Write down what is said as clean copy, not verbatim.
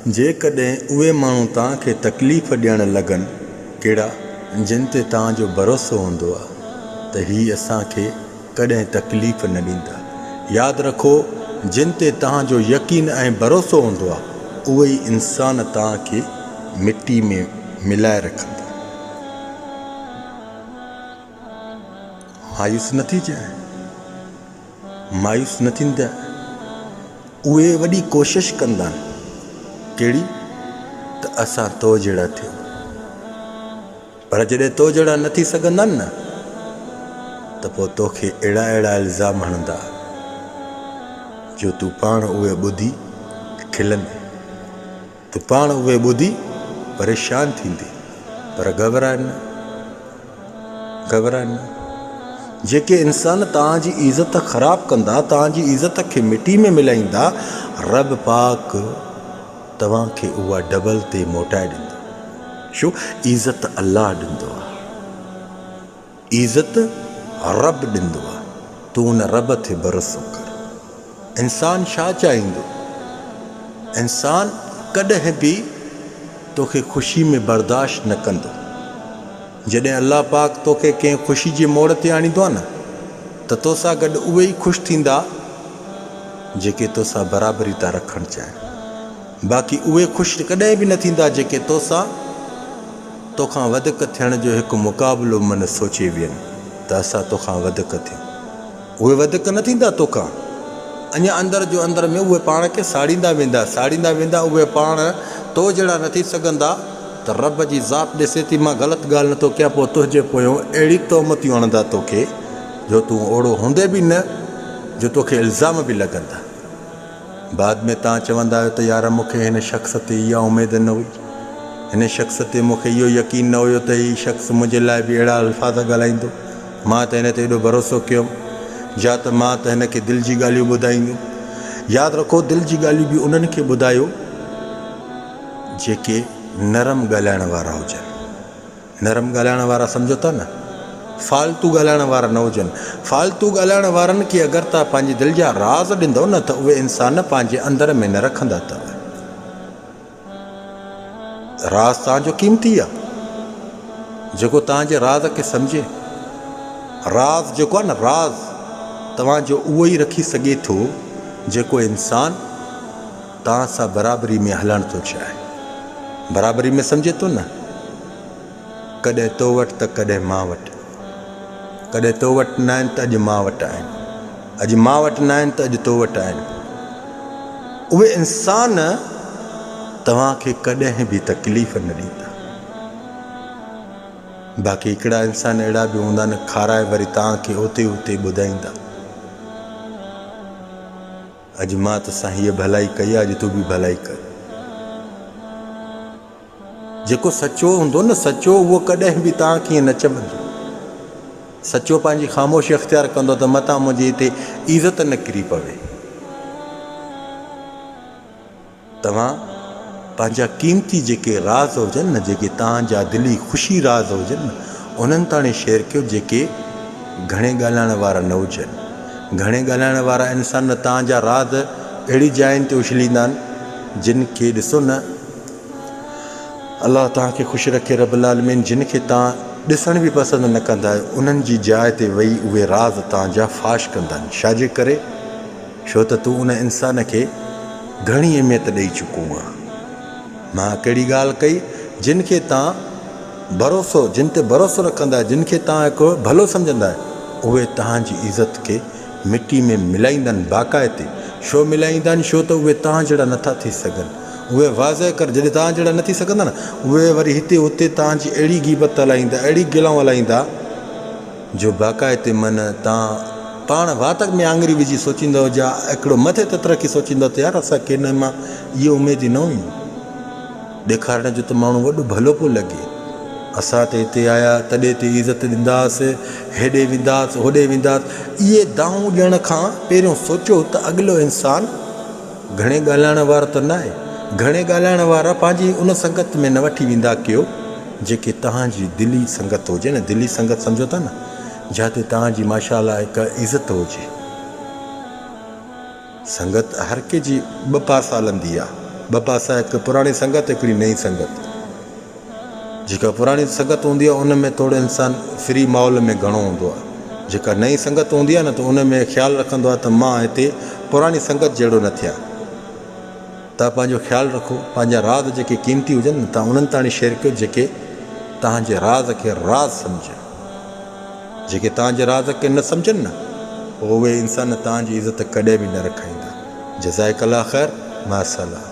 जेकॾहिं उहे माण्हू तव्हांखे तकलीफ़ ॾियणु लॻनि कहिड़ा जिन ते तव्हांजो भरोसो हूंदो आहे त हीअ असांखे कॾहिं तकलीफ़ न ॾींदा। यादि रखो, जिन ते तव्हांजो यकीन ऐं भरोसो हूंदो आहे उहे ई इंसान तव्हांखे मिटी में मिलाए रखंदा। मायूस न थी जाए, मायूस न थींदा। उहे वॾी कोशिशि कंदा आहिनि, कहिड़ी त असां तो जहिड़ा थियूं। पर जॾहिं तो जहिड़ा न थी सघंदा न त पोइ तोखे अहिड़ा अहिड़ा इल्ज़ाम हणंदा जो तूं पाण उहे ॿुधी खिलंदे, तूं पाण उहे ॿुधी परेशान थींदी। पर घबराए न, घबराए न। जेके इंसान तव्हांजी इज़त ख़राबु कंदा, तव्हांजी इज़त खे मिटी में मिलाईंदा, रब पाक तव्हांखे उहा डबल ते मोटाए ॾींदो। छो? इज़त अल्लाह ॾींदो आहे, इज़त रब ॾींदो आहे। तूं उन रब ते भरोसो कर। इंसान छा चाहींदो? इंसान कॾहिं बि तोखे ख़ुशी में बर्दाश्त न कंदो। जॾहिं अल्लाह पाक तोखे कंहिं ख़ुशी जी मोड़ ते आणींदो आहे न त तोसां गॾु उहे ई ख़ुशि थींदा जेके तोसां बराबरी था रखणु चाहिनि। बाक़ी उहे ख़ुशि कॾहिं बि न थींदा जेके तोखां वधीक थियण जो हिकु मुक़ाबिलो मन सोचे वियनि त असां तोखां वधीक थियूं। उहे वधीक न थींदा तोखां, अञा अंदर जो अंदर में उहे पाण खे साड़ींदा वेंदा, साड़ींदा वेंदा। उहे पाण तो जहिड़ा न थी सघंदा त रब जी ज़ात ॾिसे थी, मां ग़लति ॻाल्हि नथो कयां, पोइ तुंहिंजे पोयों अहिड़ी तोहमतियूं हणंदा तोखे जो तूं ओड़ो हूंदे बि न, जो तोखे इल्ज़ाम बि लॻंदा। बाद में तव्हां चवंदा आहियो त यार मूंखे हिन शख़्स ते इहा उमेद न हुई, हिन शख़्स ते मूंखे इहो यकीन न हुयो त हीउ शख़्स मुंहिंजे लाइ बि अहिड़ा अल्फाज़ ॻाल्हाईंदो। मां त हिन ते एॾो भरोसो कयुमि, या त मां त हिन खे दिलि जी ॻाल्हियूं ॿुधाईंदुमि। यादि रखो, दिलि जी ॻाल्हियूं बि उन्हनि खे ॿुधायो जेके नरम ॻाल्हाइण वारा हुजनि। नरम ॻाल्हाइण वारा सम्झो था न, फालतू ॻाल्हाइण वारा न हुजनि। फालतू ॻाल्हाइण वारनि खे अगरि तव्हां पंहिंजे दिलि जा राज़ ॾींदव न त उहे इंसान पंहिंजे अंदर में न रखंदा अथव। राज़ तव्हांजो क़ीमती आहे, जेको तव्हांजे राज़ खे सम्झे। राज़ जेको आहे न, राज़ तव्हांजो उहो ई रखी सघे थो जेको इंसान तव्हां सां बराबरी में हलणु थो चाहे। बराबरी में सम्झे थो न, कॾहिं तो वटि त कॾहिं मां वटि, कॾहिं तो वटि न आहिनि त अॼु मां वटि आहिनि, अॼु मां वटि न आहिनि त अॼु तो वटि आहिनि। उहे इंसान तव्हांखे कॾहिं बि तकलीफ़ न ॾींदा। बाक़ी हिकिड़ा इंसान अहिड़ा बि हूंदा आहिनि, खाराए वरी तव्हांखे उते उते ॿुधाईंदा, अॼु मां तोसां हीअ भलाई कई आहे, अॼु तूं बि भलाई कर। जेको सचो हूंदो न, सचो, उहो कॾहिं बि तव्हांखे ईअं न चवंदो। सचो पंहिंजी ख़ामोशी अख़्तियार कंदो त मतां मुंहिंजे हिते इज़त न किरी पवे। तव्हां पंहिंजा क़ीमती जेके राज़ हुजनि न, जेके तव्हांजा दिली ख़ुशी राज़ हुजनि न, उन्हनि ताणी शेयर कयो जेके घणे ॻाल्हाइण वारा न हुजनि। घणे ॻाल्हाइण वारा इंसान तव्हांजा राज़ अहिड़ी जायुनि ते उछलींदा आहिनि जिन खे ॾिसो न, अल्लाह तव्हांखे ख़ुशि रखे रब्बुल आलमीन, जिन खे तव्हां ॾिसण बि पसंदि न कंदा आहियो, उन्हनि जी जाइ ते वेही उहे राज़ तव्हांजा फाश कंदा आहिनि। छाजे करे? छो त तूं उन इंसान खे घणी अहमियत ॾेई चुको आहे। मां कहिड़ी ॻाल्हि कई? जिन खे तव्हां भरोसो, जिन ते भरोसो रखंदा आहियो, जिन खे तव्हां हिकिड़ो भलो सम्झंदा आहियो, उहे तव्हांजी इज़त खे मिटी में मिलाईंदा आहिनि बाक़ाइदे। छो मिलाईंदा आहिनि? छो त उहे तव्हां जहिड़ा नथा थी सघनि। उहे वाज़े कर, जॾहिं तव्हां जहिड़ा न थी सघंदा न, उहे वरी हिते हुते तव्हांजी अहिड़ी ग़ीबत हलाईंदा, अहिड़ी गिलाऊं हलाईंदा जो बाक़ाइदे मन तव्हां पाण वातक में आङुरी विझी सोचींदव, जा हिकिड़ो मथे त तरक़ी सोचींदव त यार असांखे हिन मां इहे उमेद न हुयूं। ॾेखारण जो त माण्हू वॾो भलो पियो लॻे, असां त हिते आया तॾहिं ते इज़त ॾींदासीं, हेॾे वेंदासीं होॾे वेंदासीं। इहे दाहूं ॾियण खां पहिरियों सोचो त अॻिलो इंसानु घणे ॻाल्हाइण वारो त न आहे। घणे ॻाल्हाइण वारा पंहिंजी उन संगत में न वठी वेंदा कयो जेके तव्हांजी दिली संगत हुजे न। दिली संगत सम्झो था न, जिते तव्हांजी माशाअल्लाह हिकु इज़त हुजे। संगत हर कंहिंजी ॿ पासा हलंदी आहे, ॿ पासा, हिकु पुराणी संगत, हिकिड़ी नई संगत। जेका पुराणी संगत हूंदी आहे उन में थोरो इंसानु फ्री माहौल में घणो हूंदो आहे। जेका नई संगत हूंदी आहे न त उन में ख़्यालु रखंदो आहे त मां हिते पुराणी संगत जहिड़ो न थिया। तव्हां पंहिंजो ख़्यालु रखो, पंहिंजा राज़ जेके क़ीमती हुजनि न तव्हां उन्हनि ताणी शेयर कयो जेके तव्हांजे राज़ खे राज़ सम्झनि। जेके तव्हांजे राज़ खे न सम्झनि न उहे इंसान तव्हांजी इज़त कॾहिं बि न रखाईंदा। जज़ाकल्लाह ख़ैर, मां सलाम।